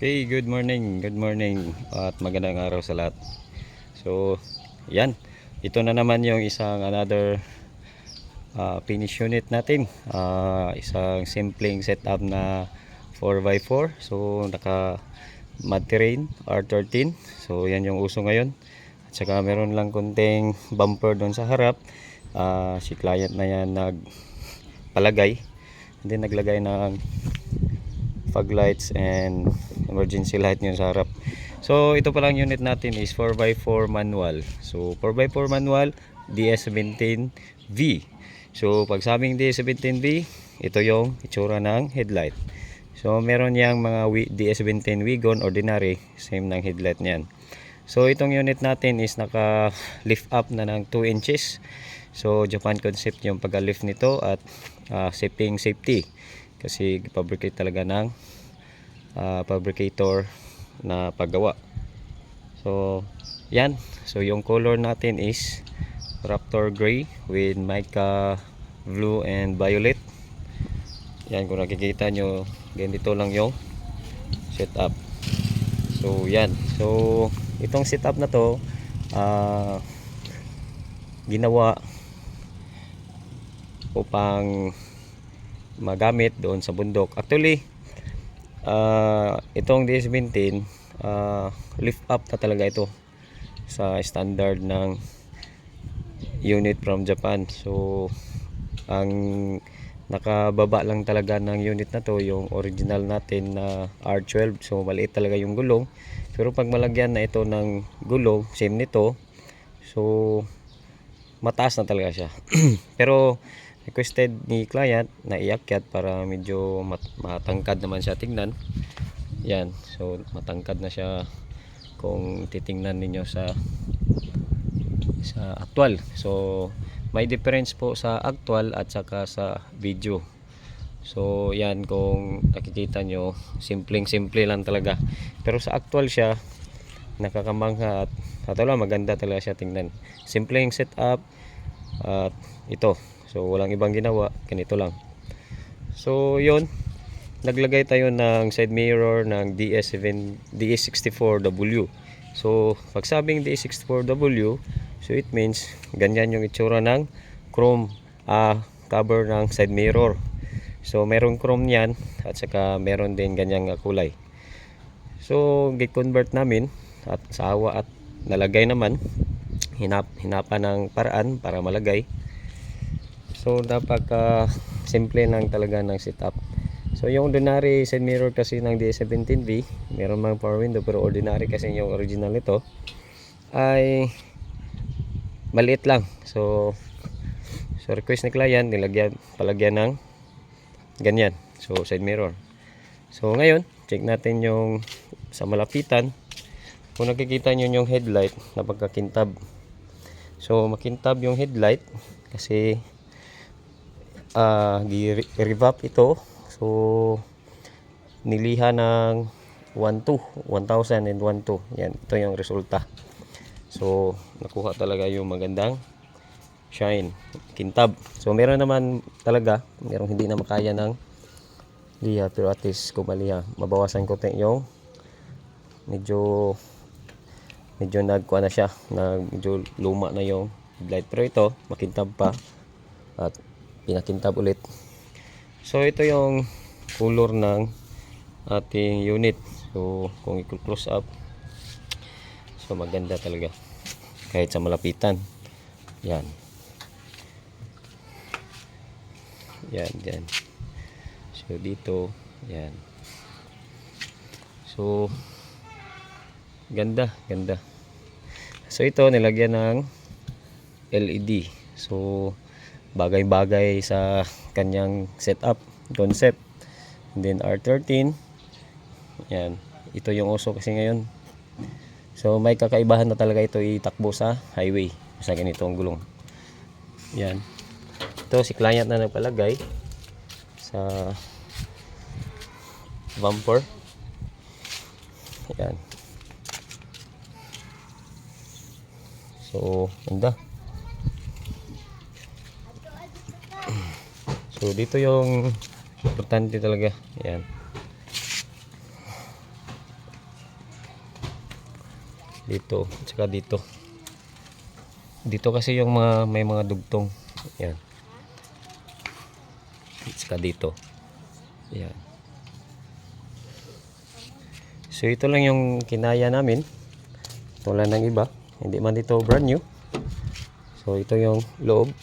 Hey, good morning. Good morning at magandang araw sa lahat. So, yan. Ito na naman yung isang another finish unit natin. Isang simpleng setup na 4x4. So, naka mud terrain R13. So, yan yung uso ngayon. At saka meron lang konting bumper doon sa harap. Si client na yan nagpalagay. And then naglagay ng fog lights and emergency light nyo sa harap. So ito pa lang unit natin is 4x4 manual. So 4x4 manual DS17V. So pag sabing DS17V, ito yung itsura ng headlight. So meron yang mga DS17 Wigon ordinary, same ng headlight niyan. So itong unit natin is naka lift up na ng 2 inches. So Japan concept yung pagka-lift nito at safety kasi fabricate talaga ng fabricator na paggawa. So yan, so yung color natin is Raptor gray with mica blue and violet. Yan, kung nakikita nyo, ganito lang yung setup. So yan, so itong setup na to ginawa upang magamit doon sa bundok. Actually itong DS17 lift up na talaga ito sa standard ng unit from Japan. So ang nakababa lang talaga ng unit na to yung original natin na R12. So maliit talaga yung gulong, pero pag malagyan na ito ng gulong same nito, so mataas na talaga siya. Pero requested ni client na iakyat para medyo matangkad naman siya tingnan. Yan, so matangkad na siya kung titingnan ninyo sa actual. So may difference po sa actual at saka sa video. So yan, kung nakikita nyo, simple lang talaga, pero sa actual siya nakakamangha at maganda talaga siya tingnan. Simpleng setup at ito. So walang ibang ginawa, ganito lang. So yun, naglagay tayo ng side mirror ng DS64W. So pag sabing DS64W, so it means ganyan yung itsura ng chrome cover ng side mirror. So meron chrome yan at saka meron din ganyang kulay. So gi-convert namin at sa awa at nalagay naman, hinapan ng paraan para malagay. So dapat simple lang talaga ng setup. So yung ordinary side mirror kasi ng DS17V, meron mang power window, pero ordinary kasi yung original nito ay maliit lang. So request ni client, palagyan ng ganyan. So side mirror. So ngayon, check natin yung sa malapitan. Kung nakikita nyo yung headlight na pagkakintab. So makintab yung headlight kasi di-revap ito. So niliha ng 1000 and 12. Yan, ito yung resulta. So nakuha talaga yung magandang shine, kintab. So meron naman talaga, merong hindi na makaya ng liha, pero at least kung maliha, mabawasan ko yung medyo nagkuha na siya, medyo luma na yung headlight, pero ito makintab pa at pinakintab ulit. So ito yung color ng ating unit. So kung i-close up, so maganda talaga kahit sa malapitan. Yan. So dito, yan. So ganda. So ito nilagyan ng LED. So bagay-bagay sa kanyang setup concept. And then R13, yan, ito yung uso kasi ngayon. So may kakaibahan na talaga ito itakbo sa highway sa ganitong gulong. Yan, ito si client na nagpalagay sa bumper. Yan, so ganda. So dito yung importante talaga. Yan. dito, at saka dito. Dito kasi yung mga may mga dugtong. Yan. At saka dito. Yan. So ito lang yung kinaya namin. Wala ng iba. Hindi man dito brand new. So ito yung loob.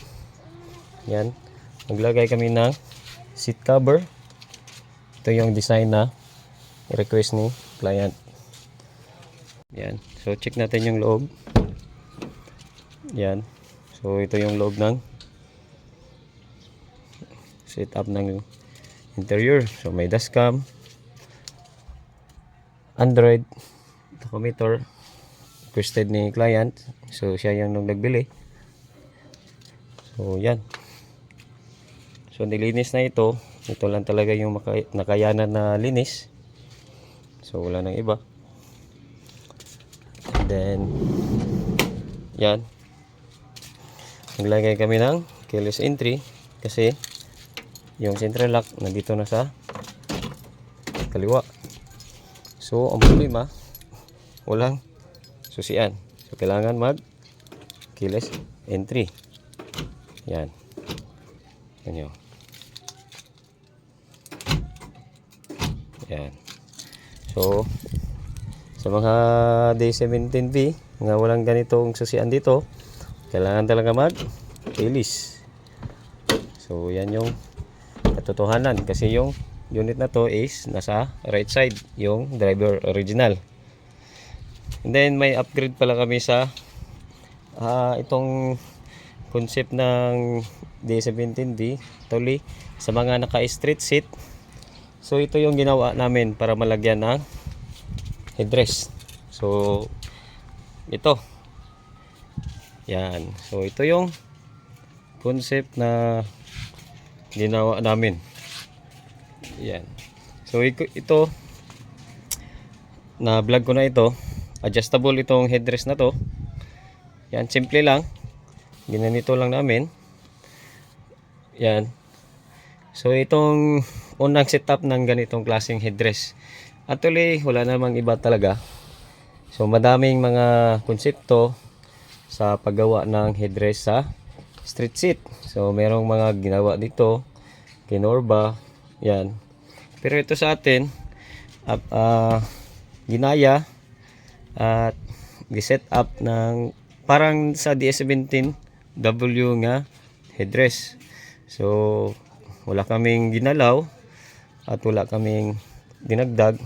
Yan. Naglagay kami ng seat cover. Ito yung design na request ni client. Yan. So check natin yung loob. Yan. So ito yung loob ng setup ng interior. So may dashcam, Android tachometer, requested ni client. So siya yung nagbili. So yan. So nilinis na ito. Ito lang talaga yung nakayanan na linis. So wala nang iba. And then yan. Naglagay kami ng keyless entry kasi yung central lock nandito na sa kaliwa. So ang problema, walang susian. So kailangan mag keyless entry. Yan. Ganyan. Yan. So sa mga D17V nga walang ganitong susian dito, kailangan talaga mag keyless. So yan yung katotohanan kasi yung unit na to is nasa right side, yung driver original. And then may upgrade pala kami sa itong concept ng D17V tuli sa mga naka street seat. So ito yung ginawa namin para malagyan ng headrest. So ito. Yan. So ito yung concept na ginawa namin. Yan. So ito na vlog ko na ito. Adjustable itong headrest na to. Yan, simple lang. Ginanito lang namin. Yan. So itong unang setup ng ganitong klaseng headrest. Actually, wala namang iba talaga. So madaming mga konsepto sa paggawa ng headrest sa street seat. So merong mga ginawa dito, kinorba, yan. Pero ito sa atin, ginaya at giset up ng parang sa DS17W nga headrest. So wala kaming ginalaw at wala kaming dinagdag.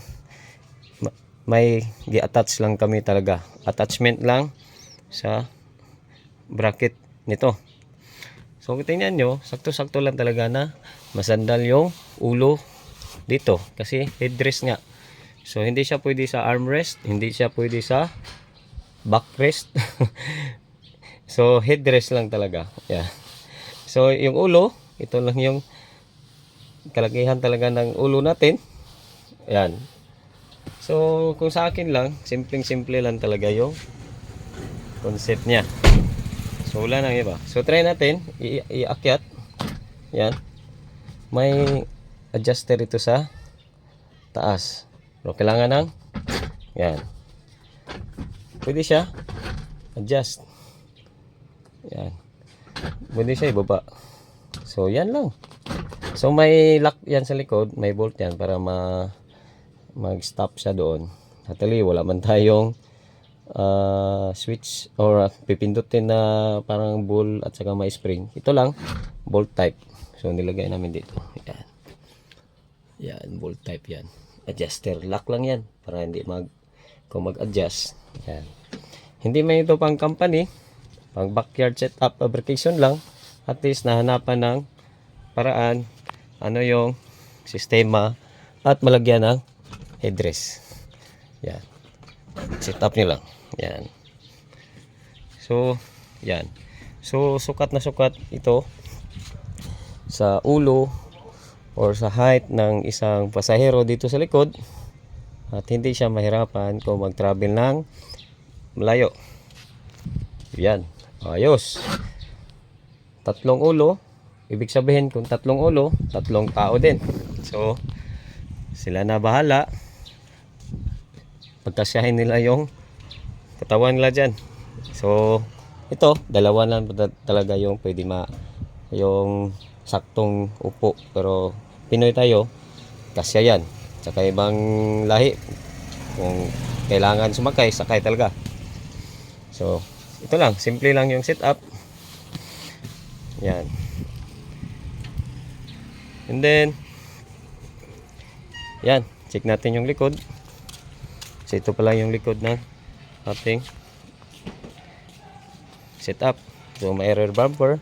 May gi-attach lang kami talaga. Attachment lang sa bracket nito. So tingnan nyo, sakto-sakto lang talaga na masandal yung ulo dito kasi headrest nga. So hindi siya pwede sa armrest, hindi siya pwede sa backrest. So headrest lang talaga. Yeah. So yung ulo, ito lang yung kalakihan talaga ng ulo natin. Yan. So kung sa akin lang, simpleng-simple lang talaga yung concept niya. So wala nang iba. So try natin iakyat. Yan. May adjuster ito sa taas. Pero kailangan ng yan. Pwede siya adjust. Yan. Pwede siya ibaba. So yan lang. So may lock yan sa likod, may bolt yan para mag-stop siya doon. Actually wala man tayong switch or pipindutin na parang ball at saka may spring. Ito lang bolt type. So nilagay namin dito. Yan. Yan, bolt type yan. Adjuster lock lang yan para hindi kung mag-adjust. Yan. Hindi man ito pang company, pang backyard setup fabrication lang. At least nahanapan ng paraan ano yung sistema at malagyan ng headrest. Yan. Setup nyo lang. Yan. So, yan. So, sukat na sukat ito sa ulo or sa height ng isang pasahero dito sa likod at hindi siya mahirapan kung mag-travel ng malayo. Yan. Ayos. Tatlong ulo. Ibig sabihin kung tatlong ulo, tatlong tao din. So, sila na bahala. Pagkasyahin nila yung katawan nila dyan. So ito, dalawa lang talaga yung pwede yung saktong upo. Pero Pinoy tayo, kasya yan. Tsaka ibang lahi, kung kailangan sumakay, sakay talaga. So ito lang, simple lang yung setup. Yan. And then yan, check natin yung likod. So ito pala yung likod ng ating setup. So may rear bumper,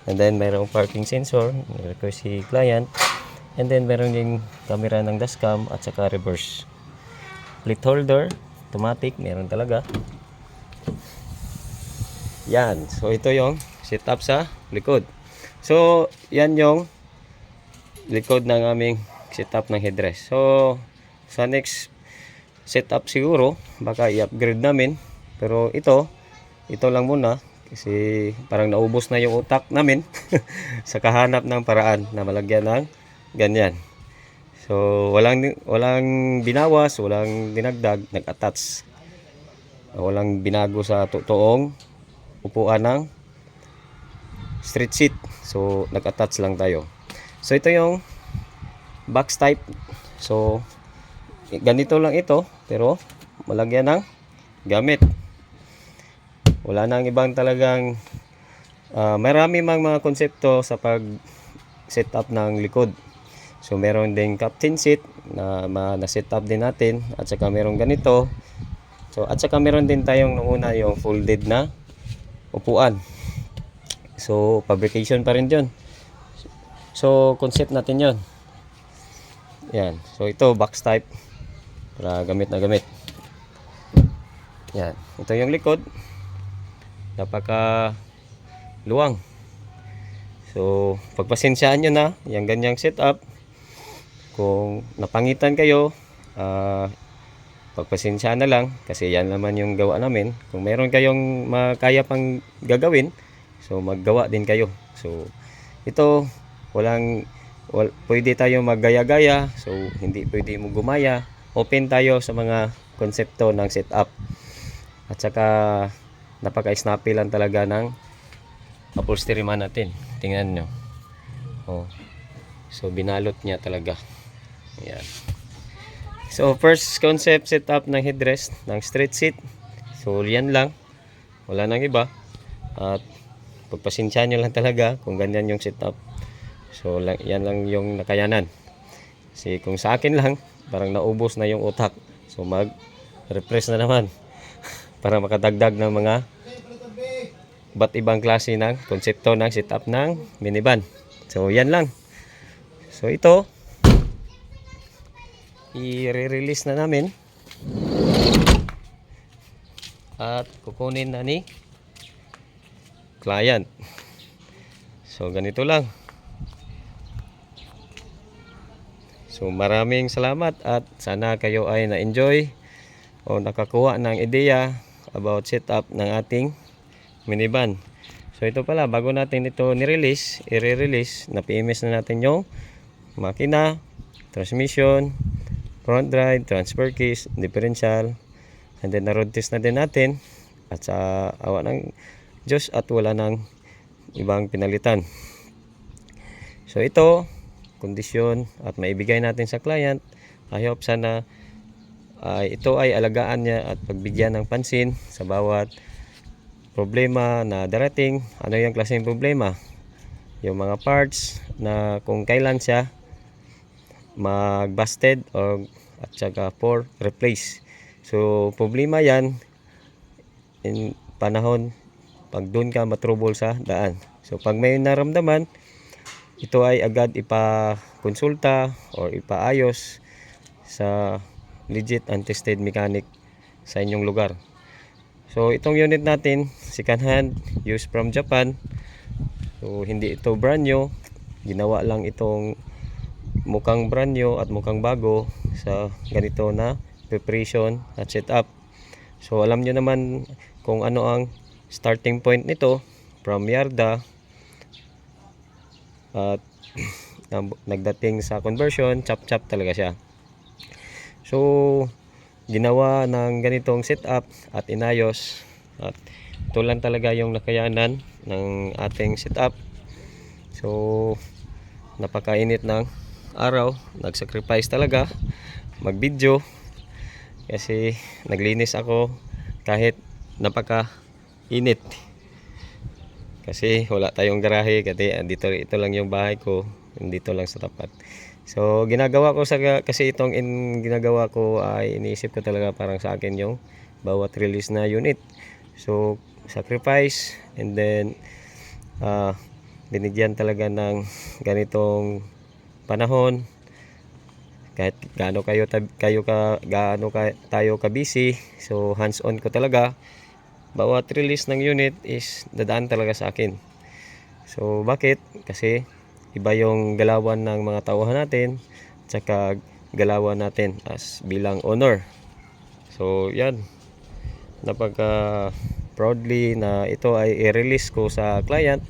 and then mayroong parking sensor, request si client, and then meron yung camera ng dashcam at saka reverse. Plate holder, automatic, meron talaga. Yan, so ito yung setup sa likod. So yan yung likod ng aming setup ng headrest. So sa next setup siguro baka i-upgrade namin, pero ito lang muna kasi parang naubos na yung utak namin sa kahanap ng paraan na malagyan ng ganyan. So walang binawas, walang dinagdag, nag-attach, walang binago sa totoong upuan ng street seat. So nag-attach lang tayo. So ito yung box type. So ganito lang ito, pero malagyan ng gamit. Wala nang ibang talagang marami mang mga konsepto sa pag setup ng likod. So meron ding captain seat na na-setup din natin, at saka meron ganito. So at saka meron din tayong nung una yung folded na upuan. So fabrication pa rin 'yon. So concept natin 'yon. Yan. So ito box type para gamit na gamit. Yan. Ito yung likod. Napaka luwang. So pagpasensyaan nyo na yung ganyang setup. Kung napangitan kayo, pagpasensyaan na lang kasi yan naman yung gawa namin. Kung meron kayong makaya pang gagawin, so maggawa din kayo. So ito pwede tayo maggaya-gaya, so hindi pwede mo gumaya. Open tayo sa mga konsepto ng setup. At saka napaka-snappy lang talaga ng upholstery man natin. Tingnan nyo. Oh. So binalot niya talaga. Ayan. So first concept setup ng headrest ng street seat. So yan lang. Wala nang iba. At pagpasensya nyo lang talaga kung ganyan yung setup. So yan lang yung nakayanan. Kasi kung sa akin lang, parang naubos na yung utak. So mag-refresh na naman para makadagdag ng mga iba't ibang klase ng konsepto ng setup ng minivan. So yan lang. So ito i-release na namin at kukunin na ni client. So ganito lang. So maraming salamat at sana kayo ay na-enjoy o nakakuha ng ideya about setup ng ating minivan. So ito pala, bago natin ito i-release, na-PMS na natin yung makina, transmission, front drive, transfer case, differential, and then na-road test na din natin. At sa awa ng Diyos at wala ng ibang pinalitan. So ito, kondisyon at maibigay natin sa client. I hope sana ito ay alagaan niya at pagbigyan ng pansin sa bawat problema na darating. Ano yung klaseng problema? Yung mga parts na kung kailan siya mag-busted or at saka for replace. So problema yan in panahon pag doon ka matrouble sa daan. So pag may naramdaman, ito ay agad ipa-konsulta or ipaayos sa legit and tested mechanic sa inyong lugar. So itong unit natin, second hand, used from Japan. So hindi ito brand new, ginawa lang itong mukhang brand new at mukhang bago sa ganito na preparation at setup. So alam nyo naman kung ano ang starting point nito from yarda at nagdating sa conversion, chop-chop talaga siya. So ginawa ng ganitong setup at inayos. At ito lang talaga yung nakayanan ng ating setup. So napakainit ng araw, nag-sacrifice talaga mag-video kasi naglinis ako kahit napaka-init. Kasi wala tayong garahe, kasi ito lang yung bahay ko, dito lang sa tapat. So ginagawa ko kasi itong ginagawa ko ay iniisip ko talaga parang sa akin yung bawat release na unit. So sacrifice, and then binigyan talaga ng ganitong panahon. Kahit gaano tayo ka busy, so hands on ko talaga. Bawat release ng unit is dadaan talaga sa akin. So bakit? Kasi iba yung galawan ng mga tauhan natin, tsaka galawan natin as bilang owner. So yan, napaka proudly na ito ay i-release ko sa client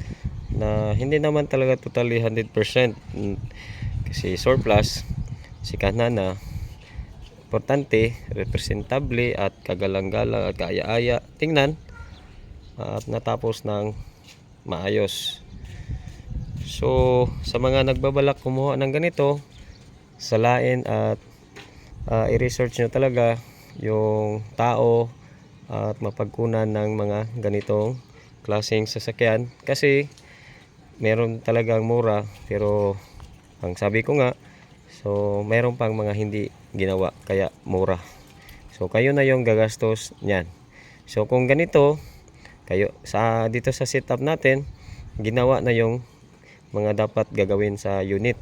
na hindi naman talaga totally 100%, kasi surplus si kanana importante, representable at kagalang-galang at kaaya-aya tingnan at natapos ng maayos. So sa mga nagbabalak kumuha ng ganito, salain at i-research nyo talaga yung tao at mapagkunan ng mga ganitong klaseng sasakyan, kasi meron talagang mura, pero ang sabi ko nga, so meron pang mga hindi ginawa kaya mura. So kayo na yung gagastos niyan. So kung ganito kayo dito sa setup natin, ginawa na yung mga dapat gagawin sa unit.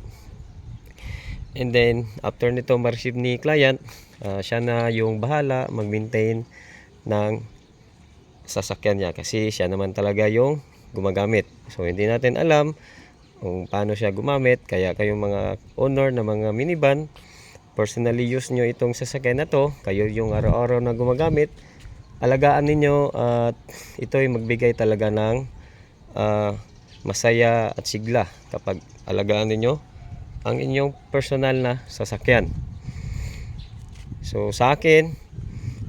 And then after nito ma-receive ni client, siya na yung bahala mag-maintain ng sasakyan niya, kasi siya naman talaga yung gumagamit. So hindi natin alam kung paano siya gumamit, kaya kayong mga owner na mga minivan, personally use nyo itong sasakyan na to, kayo yung araw-araw na gumagamit, alagaan ninyo at ito ay magbigay talaga ng masaya at sigla kapag alagaan ninyo ang inyong personal na sasakyan. So sa akin,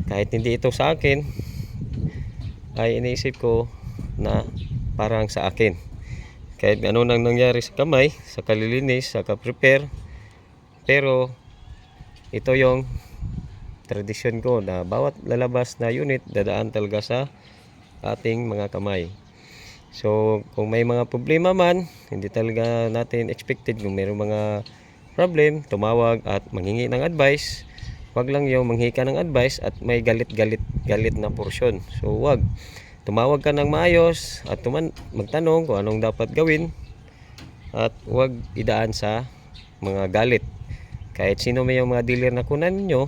kahit hindi ito sa akin, ay iniisip ko na parang sa akin. Kahit ano nang nangyari sa kamay, sa kalilinis, sa ka-prepare, pero ito yung tradisyon ko na bawat lalabas na unit dadaan talaga sa ating mga kamay. So kung may mga problema man, hindi talaga natin expected, kung mayroong mga problem, tumawag at manghingi ng advice. Wag lang yung manghingi ka ng advice at may galit na porsyon. So wag, tumawag ka ng maayos at magtanong kung anong dapat gawin, at wag idaan sa mga galit. Kahit sino may yung mga dealer na kunan ninyo,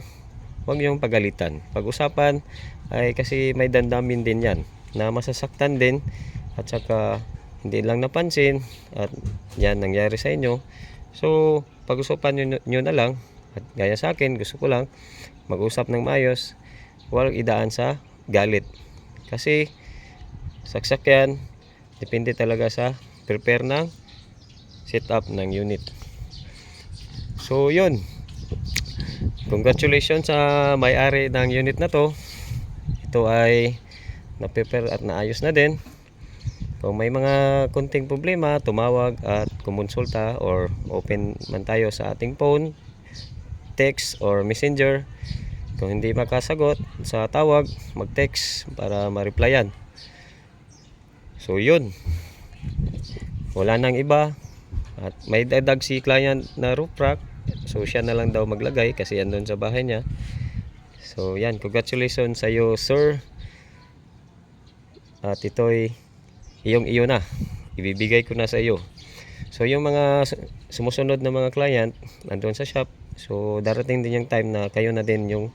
wag yung pagalitan. Pag-usapan ay kasi may dandamin din yan na masasaktan din, at saka hindi lang napansin at yan nangyari sa inyo. So pag-usapan nyo na lang, at gaya sa akin, gusto ko lang mag-usap ng maayos, wag idaan sa galit. Kasi sasakyan depende talaga sa prepare ng setup ng unit. So yun, congratulations sa may-ari ng unit na to. Ito ay na-prepare at naayos na din. Kung may mga kunting problema, tumawag at kumonsulta, or open man tayo sa ating phone, text or messenger. Kung hindi makasagot sa tawag, mag-text para ma-replyan. So yun, wala nang iba. At may dadag si client na roof rack, so siya na lang daw maglagay kasi andun sa bahay niya. So yan, congratulations sa iyo sir. At ito'y iyo na, ibibigay ko na sa iyo. So yung mga sumusunod na mga client andun sa shop, so darating din yung time na kayo na din yung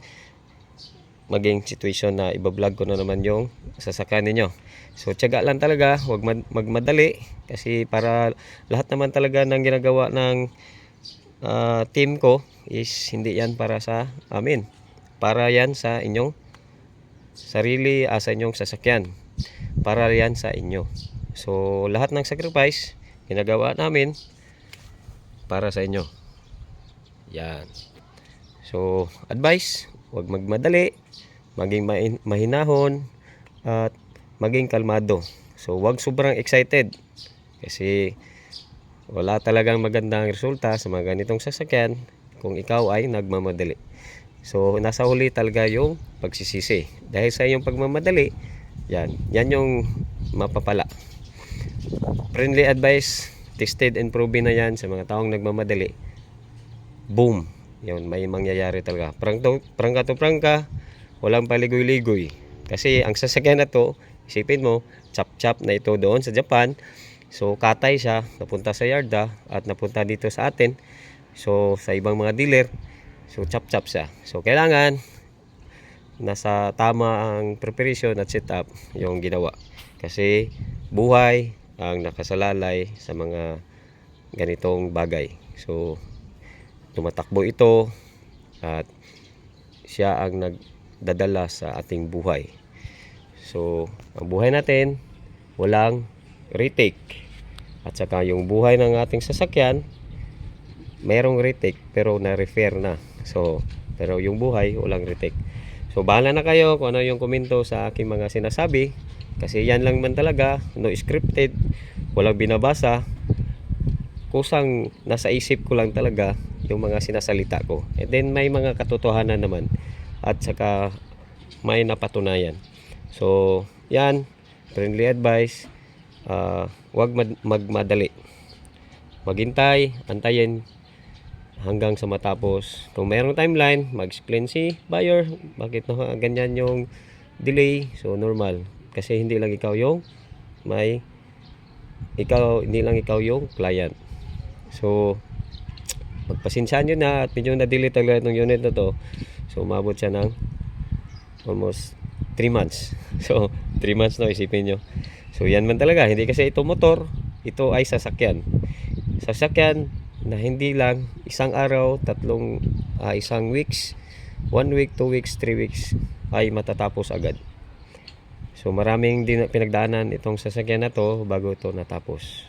maging situation na ibablog ko na naman yung sasakyan ninyo. So tiyaga lang talaga, huwag magmadali, kasi para lahat naman talaga ng ginagawa ng team ko is hindi yan para sa amin, para yan sa inyong sarili, sa inyong sasakyan, para yan sa inyo. So lahat ng sacrifice ginagawa namin para sa inyo. Yan. So advice, huwag magmadali, maging mahinahon, at maging kalmado. So huwag sobrang excited kasi wala talagang magandang resulta sa mga ganitong sasakyan kung ikaw ay nagmamadali. So nasa huli talaga yung pagsisisi. Dahil sa iyong pagmamadali, yan yung mapapala. Friendly advice, tested and proven na yan sa mga taong nagmamadali. Boom! Yun, may mangyayari talaga. Prangka to prangka, walang paligoy-ligoy. Kasi ang sasakyan na to, isipin mo, chap-chap na ito doon sa Japan. So katay siya, napunta sa yarda at napunta dito sa atin. So sa ibang mga dealer, so chap-chap siya. So kailangan nasa tama ang preparation at setup yung ginawa. Kasi buhay ang nakasalalay sa mga ganitong bagay. So tumatakbo ito at siya ang nagdadala sa ating buhay. So ang buhay natin walang retake, at saka yung buhay ng ating sasakyan mayroong retake pero na-refer na. So pero yung buhay walang retake. So bahala na kayo kung ano yung komento sa aking mga sinasabi, kasi yan lang man talaga, no scripted, walang binabasa, kusang nasa isip ko lang talaga yung mga sinasalita ko. And then may mga katotohanan naman at saka may napatunayan. So yan, friendly advice, huwag magmadali, maghintay, antayin hanggang sa matapos. Kung mayroong timeline, mag-explain si buyer bakit na ganyan yung delay. So normal, kasi hindi lang ikaw yung hindi lang ikaw yung client. So magpasensyaan nyo na, at medyo na-delay talaga itong unit na to. So umabot siya ng almost 3 months. So 3 months na, isipin nyo. So yan man talaga, hindi kasi ito motor, ito ay sasakyan na hindi lang isang araw, isang weeks, 1 week, 2 weeks, 3 weeks ay matatapos agad. So maraming pinagdaanan itong sasakyan na to bago ito natapos.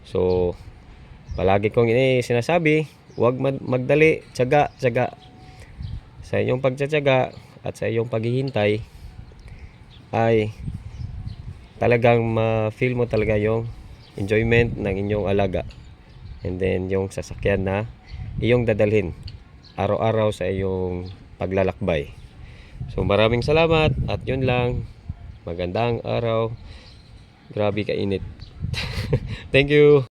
So palagi kong sinasabi, huwag magdali, tiyaga. Sa inyong pagtsatsaga at sa iyong paghihintay ay talagang ma-feel mo talaga yung enjoyment ng inyong alaga. And then yung sasakyan na iyong dadalhin araw-araw sa iyong paglalakbay. So maraming salamat, at yun lang. Magandang araw. Grabe kainit. Thank you.